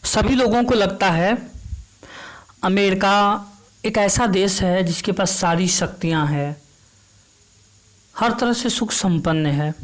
सभी लोगों को लगता है अमेरिका एक ऐसा देश है जिसके पास सारी शक्तियां हैं, हर तरह से सुख संपन्न है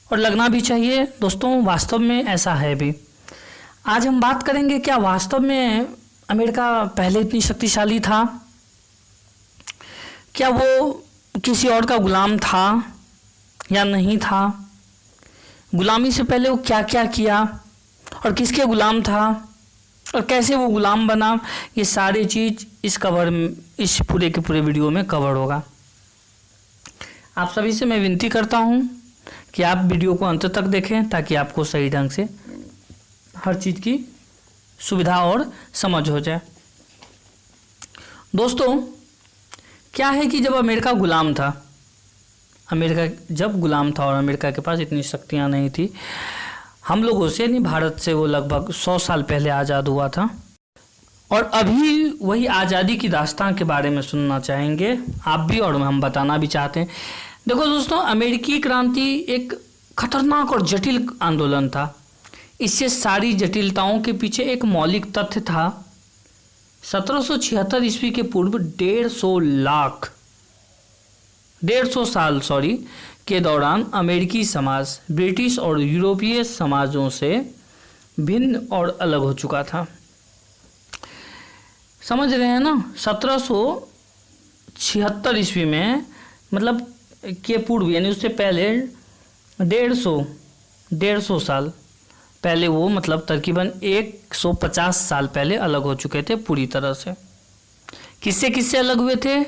और लगना भी चाहिए। दोस्तों, वास्तव में ऐसा है भी। आज हम बात करेंगे क्या वास्तव में अमेरिका पहले इतनी शक्तिशाली था? क्या वो किसी और का गुलाम था या नहीं था? गुलामी से पहले वो क्या क्या किया और किसके गुलाम था और कैसे वो गुलाम बना, ये सारी चीज़ इस पूरे के पूरे वीडियो में कवर होगा। आप सभी से मैं विनती करता हूँ कि आप वीडियो को अंत तक देखें ताकि आपको सही ढंग से हर चीज़ की सुविधा और समझ हो जाए। दोस्तों, क्या है कि जब अमेरिका गुलाम था, और अमेरिका के पास इतनी शक्तियाँ नहीं थी, हम लोगों से नहीं, भारत से वो लगभग 100 साल पहले आज़ाद हुआ था और अभी वही आज़ादी की दास्तान के बारे में सुनना चाहेंगे आप भी और हम बताना भी चाहते हैं। देखो दोस्तों, अमेरिकी क्रांति एक खतरनाक और जटिल आंदोलन था। इससे सारी जटिलताओं के पीछे एक मौलिक तथ्य था। 1776 ईस्वी के पूर्व 150 साल के दौरान अमेरिकी समाज ब्रिटिश और यूरोपीय समाजों से भिन्न और अलग हो चुका था। समझ रहे हैं ना? 1776 ईस्वी में मतलब के पूर्व यानी उससे पहले 150 साल पहले वो मतलब तकरीबन 150 साल पहले अलग हो चुके थे पूरी तरह से। किससे अलग हुए थे?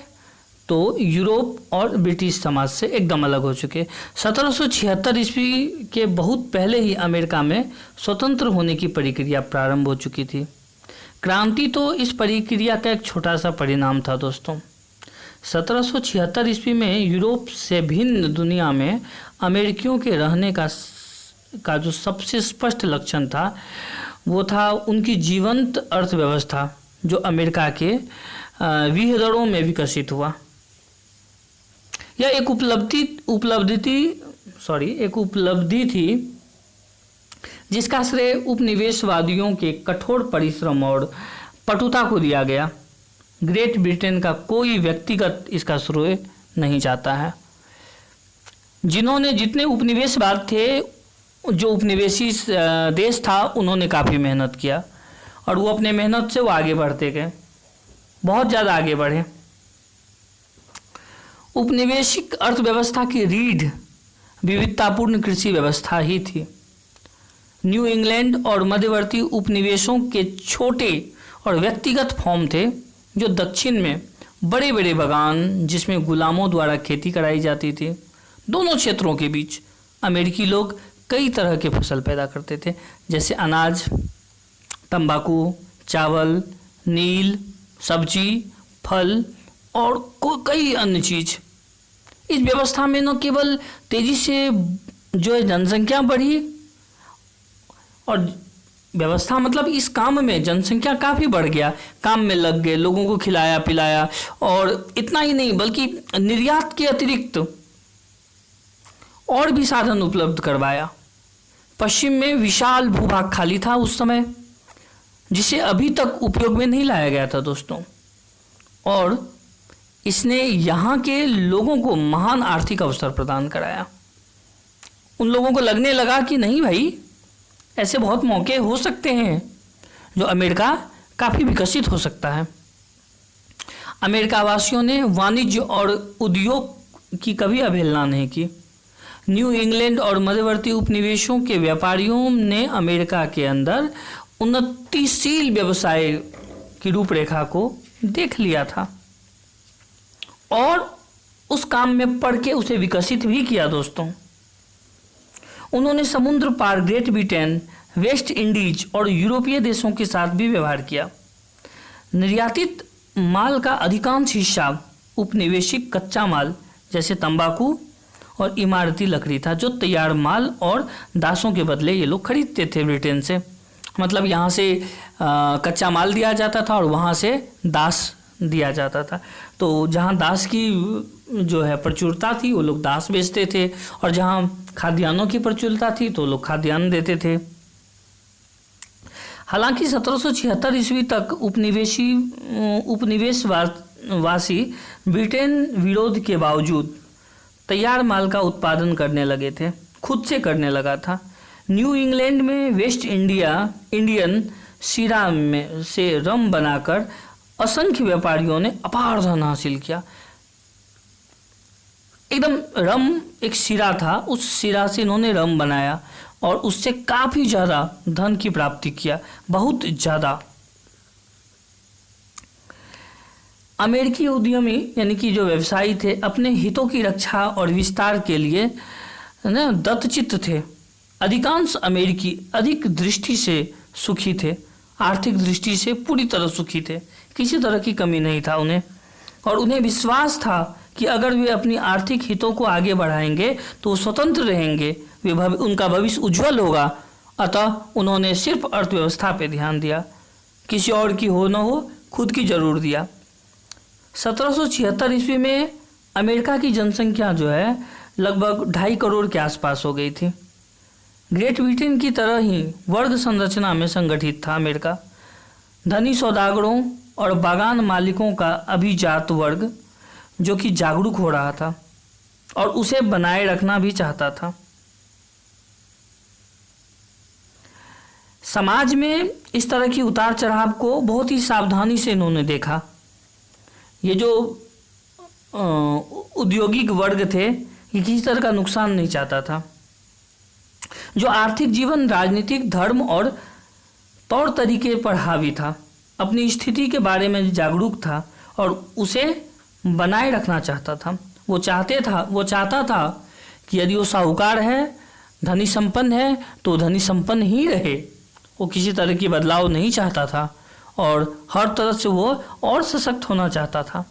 तो यूरोप और ब्रिटिश समाज से एकदम अलग हो चुके। 1776 ईस्वी के बहुत पहले ही अमेरिका में स्वतंत्र होने की प्रक्रिया प्रारंभ हो चुकी थी। क्रांति तो इस प्रक्रिया का एक छोटा सा परिणाम था। दोस्तों, 1776 ईस्वी में यूरोप से भिन्न दुनिया में अमेरिकियों के रहने का जो सबसे स्पष्ट लक्षण था वो था उनकी जीवंत अर्थव्यवस्था, जो अमेरिका के विहदरों में विकसित हुआ। यह एक उपलब्धि थी जिसका श्रेय उपनिवेशवादियों के कठोर परिश्रम और पटुता को दिया गया। ग्रेट ब्रिटेन का कोई व्यक्तिगत इसका श्रेय नहीं चाहता है। जितने उपनिवेशवाद थे, जो उपनिवेशी देश था, उन्होंने काफ़ी मेहनत किया और वो अपने मेहनत से वो आगे बढ़ते गए, बहुत ज़्यादा आगे बढ़े। उपनिवेशिक अर्थव्यवस्था की रीढ़ विविधतापूर्ण कृषि व्यवस्था ही थी। न्यू इंग्लैंड और मध्यवर्ती उपनिवेशों के छोटे और व्यक्तिगत फॉर्म थे, जो दक्षिण में बड़े बड़े बागान जिसमें गुलामों द्वारा खेती कराई जाती थी। दोनों क्षेत्रों के बीच अमेरिकी लोग कई तरह के फसल पैदा करते थे, जैसे अनाज, तंबाकू, चावल, नील, सब्जी, फल और कई अन्य चीज़। इस व्यवस्था में न केवल तेज़ी से जो है जनसंख्या बढ़ी, और व्यवस्था मतलब इस काम में जनसंख्या काफ़ी बढ़ गया, काम में लग गए, लोगों को खिलाया पिलाया, और इतना ही नहीं बल्कि निर्यात के अतिरिक्त और भी साधन उपलब्ध करवाया। पश्चिम में विशाल भूभाग खाली था उस समय, जिसे अभी तक उपयोग में नहीं लाया गया था दोस्तों, और इसने यहाँ के लोगों को महान आर्थिक अवसर प्रदान कराया। उन लोगों को लगने लगा कि नहीं भाई, ऐसे बहुत मौके हो सकते हैं जो अमेरिका काफ़ी विकसित हो सकता है। अमेरिका वासियों ने वाणिज्य और उद्योग की कभी अवहेलना नहीं की। न्यू इंग्लैंड और मध्यवर्ती उपनिवेशों के व्यापारियों ने अमेरिका के अंदर उन्नतिशील व्यवसाय की रूपरेखा को देख लिया था और उस काम में पड़ के उसे विकसित भी किया। दोस्तों, उन्होंने समुद्र पार ग्रेट ब्रिटेन, वेस्ट इंडीज और यूरोपीय देशों के साथ भी व्यवहार किया। निर्यातित माल का अधिकांश हिस्सा उपनिवेशिक कच्चा माल जैसे तंबाकू और इमारती लकड़ी था, जो तैयार माल और दासों के बदले ये लोग खरीदते थे ब्रिटेन से। मतलब यहाँ से कच्चा माल दिया जाता था और वहाँ से दास दिया जाता था। तो जहाँ दास की जो है प्रचुरता थी वो लोग दास बेचते थे, और जहाँ खाद्यान्नों की प्रचुरता थी तो लोग खाद्यान्न देते थे। हालांकि 1776 ईस्वी तक उपनिवेशवासी ब्रिटेन विरोध के बावजूद तैयार माल का उत्पादन करने लगे थे, खुद से करने लगा था। न्यू इंग्लैंड में वेस्ट इंडियन शीरा में से रम बनाकर असंख्य व्यापारियों ने अपार धन हासिल किया। एकदम रम एक शीरा था, उस शीरा से इन्होंने रम बनाया और उससे काफी ज्यादा धन की प्राप्ति किया, बहुत ज्यादा। अमेरिकी उद्यमी यानी कि जो व्यवसायी थे, अपने हितों की रक्षा और विस्तार के लिए ना दत्तचित्त थे। अधिकांश अमेरिकी अधिक दृष्टि से सुखी थे, आर्थिक दृष्टि से पूरी तरह सुखी थे, किसी तरह की कमी नहीं था उन्हें, और उन्हें विश्वास था कि अगर वे अपनी आर्थिक हितों को आगे बढ़ाएंगे तो वो स्वतंत्र रहेंगे, उनका भविष्य उज्जवल होगा। अतः उन्होंने सिर्फ अर्थव्यवस्था पर ध्यान दिया, किसी और की हो न हो, खुद की जरूर दिया। 1776 ईस्वी में अमेरिका की जनसंख्या जो है लगभग 2.5 करोड़ के आसपास हो गई थी। ग्रेट ब्रिटेन की तरह ही वर्ग संरचना में संगठित था अमेरिका। धनी सौदागरों और बागान मालिकों का अभिजात वर्ग जो कि जागरूक हो रहा था और उसे बनाए रखना भी चाहता था। समाज में इस तरह की उतार चढ़ाव को बहुत ही सावधानी से इन्होंने देखा। ये जो औद्योगिक वर्ग थे, ये किसी तरह का नुकसान नहीं चाहता था। जो आर्थिक जीवन, राजनीतिक, धर्म और तौर तरीके पर हावी था, अपनी स्थिति के बारे में जागरूक था और उसे बनाए रखना चाहता था। वो चाहता था कि यदि वो साहूकार है, धनी संपन्न है, तो धनी संपन्न ही रहे। वो किसी तरह की बदलाव नहीं चाहता था और हर तरह से वो और सशक्त होना चाहता था।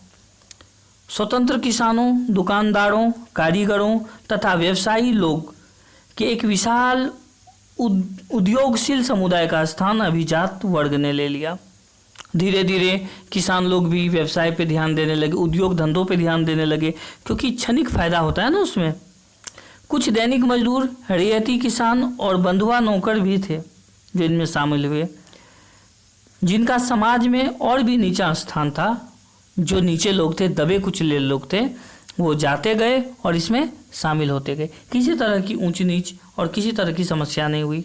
स्वतंत्र किसानों, दुकानदारों, कारीगरों तथा व्यवसायी लोग के एक विशाल उद्योगशील समुदाय का स्थान अभिजात वर्ग ने ले लिया। धीरे धीरे किसान लोग भी व्यवसाय पे ध्यान देने लगे, उद्योग धंधों पे ध्यान देने लगे, क्योंकि क्षणिक फायदा होता है ना उसमें। कुछ दैनिक मजदूर, रियायती किसान और बंधुआ नौकर भी थे जो इनमें शामिल हुए, जिनका समाज में और भी नीचा स्थान था। जो नीचे लोग थे, दबे कुचले लोग थे, वो जाते गए और इसमें शामिल होते गए। किसी तरह की ऊंच नीच और किसी तरह की समस्या नहीं हुई।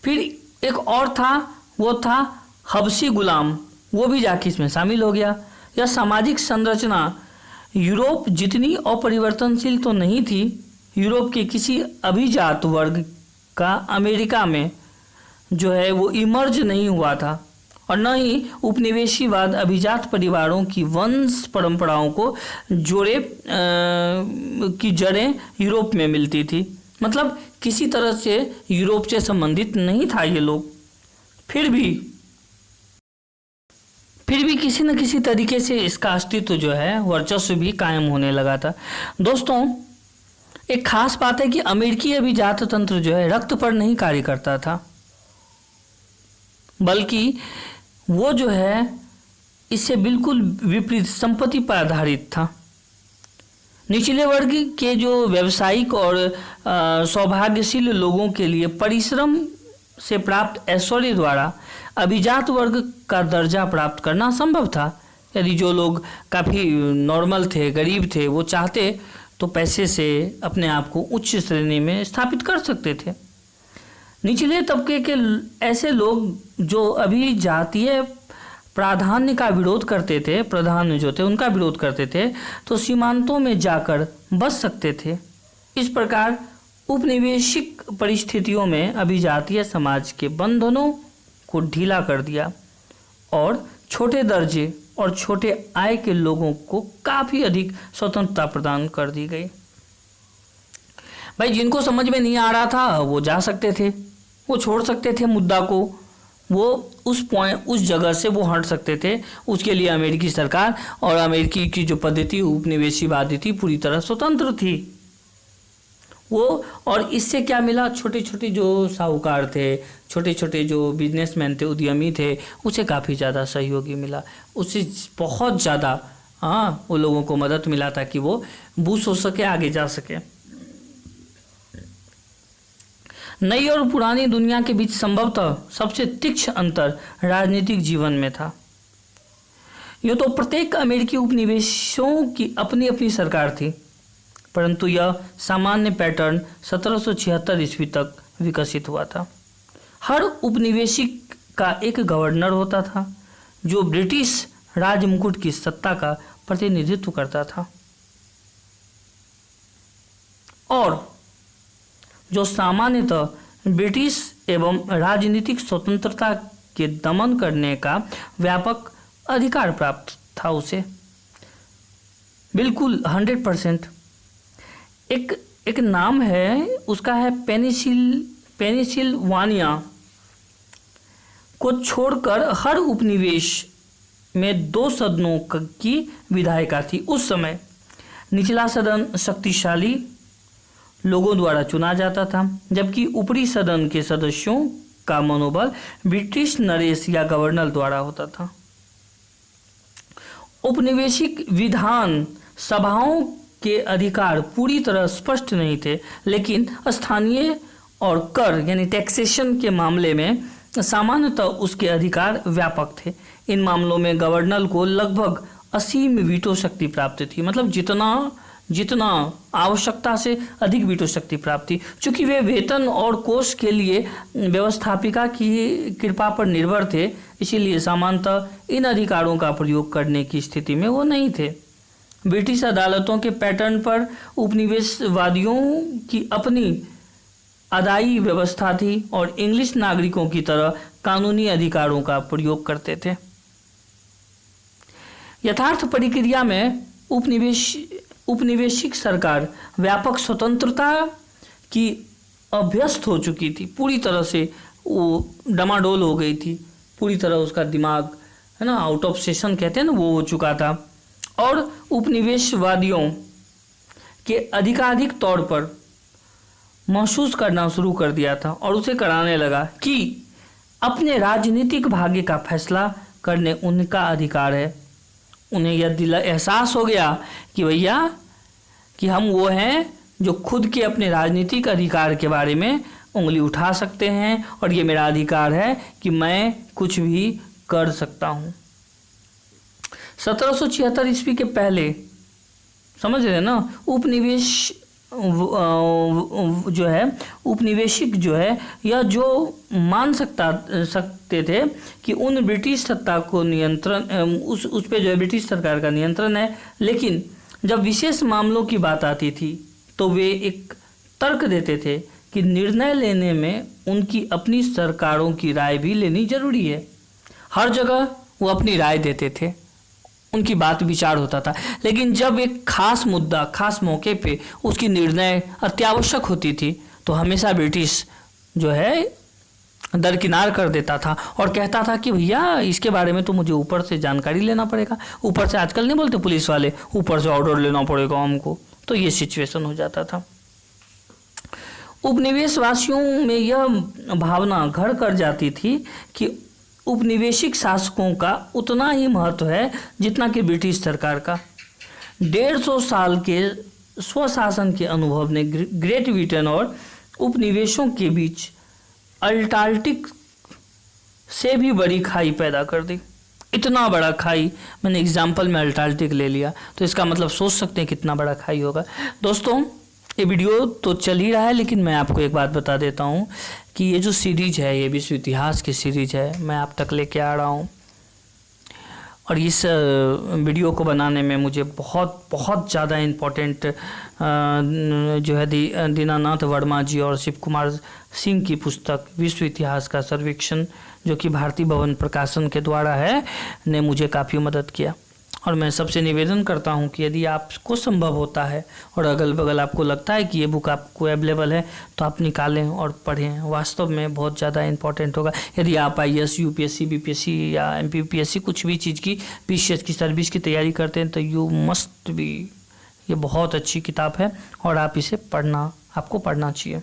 फिर एक और था, वो था हबशी गुलाम, वो भी जाके इसमें शामिल हो गया। यह सामाजिक संरचना यूरोप जितनी अपरिवर्तनशील तो नहीं थी, यूरोप के किसी अभिजात वर्ग का अमेरिका में जो है वो इमर्ज नहीं हुआ था, और न ही उपनिवेशीवाद अभिजात परिवारों की वंश परंपराओं को की जड़ें यूरोप में मिलती थी। मतलब किसी तरह से यूरोप से संबंधित नहीं था ये लोग। फिर भी किसी न किसी तरीके से इसका अस्तित्व जो है, वर्चस्व भी कायम होने लगा था। दोस्तों, एक खास बात है कि अमेरिकी अभिजात तंत्र जो है रक्त पर नहीं कार्य करता था, बल्कि वो जो है इससे बिल्कुल विपरीत संपत्ति पर आधारित था। निचले वर्ग के जो व्यावसायिक और सौभाग्यशील लोगों के लिए परिश्रम से प्राप्त ऐश्वर्य द्वारा अभिजात वर्ग का दर्जा प्राप्त करना संभव था। यदि जो लोग काफ़ी नॉर्मल थे, गरीब थे, वो चाहते तो पैसे से अपने आप को उच्च श्रेणी में स्थापित कर सकते थे। निचले तबके के ऐसे लोग जो अभी जातीय प्राधान्य का विरोध करते थे, प्राधान्य जो थे उनका विरोध करते थे, तो सीमांतों में जाकर बच सकते थे। इस प्रकार उपनिवेशिक परिस्थितियों में अभिजातीय समाज के बंधनों को ढीला कर दिया और छोटे दर्जे और छोटे आय के लोगों को काफ़ी अधिक स्वतंत्रता प्रदान कर दी गई। भाई, जिनको समझ में नहीं आ रहा था वो जा सकते थे, वो छोड़ सकते थे मुद्दा को, वो उस जगह से वो हट सकते थे। उसके लिए अमेरिकी सरकार और अमेरिकी की जो पद्धति उपनिवेशीवादी थी पूरी तरह स्वतंत्र थी वो। और इससे क्या मिला, छोटे छोटे जो साहूकार थे, छोटे छोटे जो बिजनेसमैन थे, उद्यमी थे, उसे काफ़ी ज़्यादा सहयोगी मिला, उससे बहुत ज़्यादा वो लोगों को मदद मिला था कि वो बूस्ट हो सके, आगे जा सके। नई और पुरानी दुनिया के बीच संभवतः सबसे तीक्ष्ण अंतर राजनीतिक जीवन में था। यूँ तो प्रत्येक अमेरिकी उपनिवेशों की अपनी अपनी सरकार थी, परंतु यह सामान्य पैटर्न 1776 ईस्वी तक विकसित हुआ था। हर उपनिवेशिक का एक गवर्नर होता था जो ब्रिटिश राजमुकुट की सत्ता का प्रतिनिधित्व करता था और जो सामान्यतः ब्रिटिश एवं राजनीतिक स्वतंत्रता के दमन करने का व्यापक अधिकार प्राप्त था उसे, बिल्कुल 100%। एक नाम है उसका है पेनिसिल्वानिया को छोड़कर हर उपनिवेश में 2 सदनों की विधायिका थी। उस समय निचला सदन शक्तिशाली लोगों द्वारा चुना जाता था, जबकि ऊपरी सदन के सदस्यों का मनोबल ब्रिटिश नरेश या गवर्नर द्वारा होता था। औपनिवेशिक विधान सभाओं के अधिकार पूरी तरह स्पष्ट नहीं थे, लेकिन स्थानीय और कर यानी टैक्सेशन के मामले में सामान्यतः उसके अधिकार व्यापक थे। इन मामलों में गवर्नर को लगभग असीम वीटो शक्ति प्राप्त थी, मतलब जितना आवश्यकता से अधिक वीटो शक्ति प्राप्त थी। चूंकि वे वेतन और कोष के लिए व्यवस्थापिका की कृपा पर निर्भर थे, इसीलिए सामान्यतः इन अधिकारों का प्रयोग करने की स्थिति में वो नहीं थे। ब्रिटिश अदालतों के पैटर्न पर उपनिवेशवादियों की अपनी अदाई व्यवस्था थी और इंग्लिश नागरिकों की तरह कानूनी अधिकारों का प्रयोग करते थे। यथार्थ प्रक्रिया में उपनिवेशिक सरकार व्यापक स्वतंत्रता की अभ्यस्त हो चुकी थी, पूरी तरह से वो डमाडोल हो गई थी, पूरी तरह उसका दिमाग है ना आउट ऑफ सेशन कहते हैं ना, वो हो चुका था और उपनिवेशवादियों के अधिकाधिक तौर पर महसूस करना शुरू कर दिया था और उसे कराने लगा कि अपने राजनीतिक भाग्य का फैसला करने उनका अधिकार है। उन्हें यह एहसास हो गया कि भैया कि हम वो हैं जो खुद के अपने राजनीतिक अधिकार के बारे में उंगली उठा सकते हैं और ये मेरा अधिकार है कि मैं कुछ भी कर सकता हूँ। 1776 ईस्वी के पहले समझ रहे हैं ना, उपनिवेशिक जो है यह जो मान सकते थे कि उन ब्रिटिश सत्ता को नियंत्रण उस पे जो है ब्रिटिश सरकार का नियंत्रण है, लेकिन जब विशेष मामलों की बात आती थी तो वे एक तर्क देते थे कि निर्णय लेने में उनकी अपनी सरकारों की राय भी लेनी जरूरी है। हर जगह वो अपनी राय देते थे, उनकी बात विचार होता था, लेकिन जब एक खास मुद्दा खास मौके पे उसकी निर्णय अत्यावश्यक होती थी तो हमेशा ब्रिटिश जो है दरकिनार कर देता था और कहता था कि भैया इसके बारे में तो मुझे ऊपर से जानकारी लेना पड़ेगा, ऊपर से, आजकल नहीं बोलते पुलिस वाले, ऊपर से ऑर्डर लेना पड़ेगा हमको। तो ये सिचुएशन हो जाता था। उपनिवेशवासियों में यह भावना घर कर जाती थी कि उपनिवेशिक शासकों का उतना ही महत्व है जितना कि ब्रिटिश सरकार का। 150 साल के स्वशासन के अनुभव ने ग्रेट ब्रिटेन और उपनिवेशों के बीच अल्टार्कटिक से भी बड़ी खाई पैदा कर दी। इतना बड़ा खाई, मैंने एग्जाम्पल में अल्टार्कटिक ले लिया, तो इसका मतलब सोच सकते हैं कितना बड़ा खाई होगा। दोस्तों ये वीडियो तो चल ही रहा है, लेकिन मैं आपको एक बात बता देता हूँ कि ये जो सीरीज है, ये विश्व इतिहास की सीरीज है, मैं आप तक लेके आ रहा हूँ और इस वीडियो को बनाने में मुझे बहुत ज़्यादा इम्पोर्टेंट जो है दीनानाथ वर्मा जी और शिव कुमार सिंह की पुस्तक विश्व इतिहास का सर्वेक्षण, जो कि भारतीय भवन प्रकाशन के द्वारा है, ने मुझे काफ़ी मदद किया। और मैं सबसे निवेदन करता हूं कि यदि आपको संभव होता है और अगल बगल आपको लगता है कि ये बुक आपको अवेलेबल है तो आप निकालें और पढ़ें, वास्तव में बहुत ज़्यादा इम्पोर्टेंट होगा। यदि आप IAS, UPSC, BPSC या MPPSC कुछ भी चीज़ की PCS की सर्विस की तैयारी करते हैं तो यू मस्ट बी, ये बहुत अच्छी किताब है और आप इसे आपको पढ़ना चाहिए।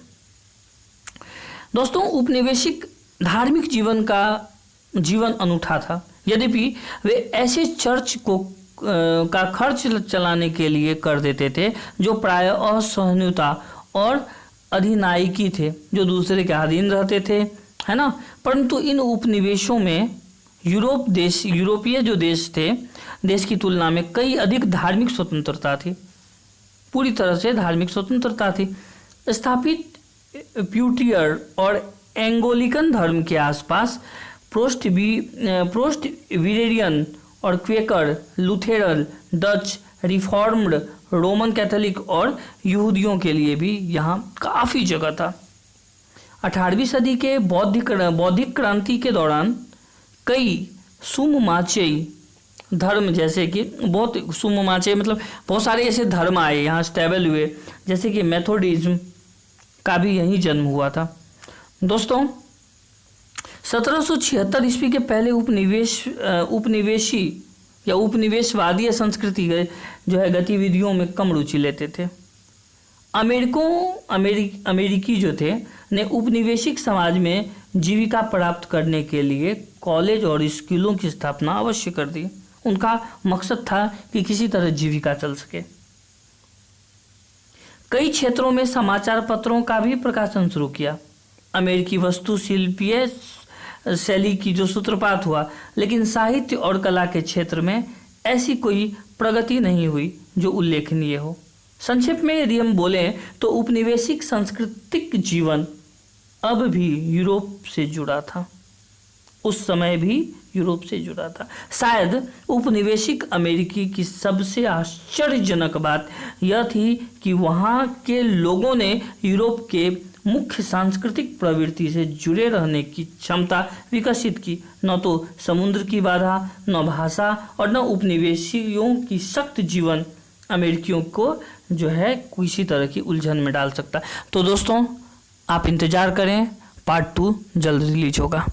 दोस्तों उपनिवेशिक धार्मिक जीवन अनूठा था, यद्यपि वे ऐसे चर्च का खर्च चलाने के लिए कर देते थे जो प्रायः असहिष्णुता और अधिनायकी थे, जो दूसरे के अधीन रहते थे, है ना। परंतु इन उपनिवेशों में यूरोपीय जो देश थे, देश की तुलना में कई अधिक धार्मिक स्वतंत्रता थी, पूरी तरह से धार्मिक स्वतंत्रता थी। स्थापित प्यूटियर और एंगोलिकन धर्म के आसपास प्रोस्टविरेरियन और Quaker, Lutheran, Dutch, reformed, Roman Catholic और यहूदियों के लिए भी यहाँ काफ़ी जगह था। 18वीं सदी के बौद्धिक क्रांति के दौरान कई सुममाचेई धर्म, जैसे कि बहुत सुममाचेई मतलब बहुत सारे ऐसे धर्म आए यहाँ, स्टेबल हुए, जैसे कि मेथोडिज्म का भी यहीं जन्म हुआ था। दोस्तों 1776 ईस्वी के पहले उपनिवेशी या उपनिवेशवादी संस्कृति जो है गतिविधियों में कम रुचि लेते थे। अमेरिकी जो थे ने उपनिवेशिक समाज में जीविका प्राप्त करने के लिए कॉलेज और स्कूलों की स्थापना अवश्य कर दी। उनका मकसद था कि किसी तरह जीविका चल सके। कई क्षेत्रों में समाचार पत्रों का भी प्रकाशन शुरू किया। अमेरिकी वास्तुशिल्पीय शैली की जो सूत्रपात हुआ, लेकिन साहित्य और कला के क्षेत्र में ऐसी कोई प्रगति नहीं हुई जो उल्लेखनीय हो। संक्षेप में यदि हम बोलें तो उपनिवेशिक सांस्कृतिक जीवन अब भी यूरोप से जुड़ा था, उस समय भी यूरोप से जुड़ा था। शायद उपनिवेशिक अमेरिकी की सबसे आश्चर्यजनक बात यह थी कि वहाँ के लोगों ने यूरोप के मुख्य सांस्कृतिक प्रवृत्ति से जुड़े रहने की क्षमता विकसित की। न तो समुद्र की बाधा, न भाषा और न उपनिवेशियों की सख्त जीवन अमेरिकियों को जो है किसी तरह की उलझन में डाल सकता। तो दोस्तों आप इंतज़ार करें, पार्ट 2 जल्द रिलीज होगा।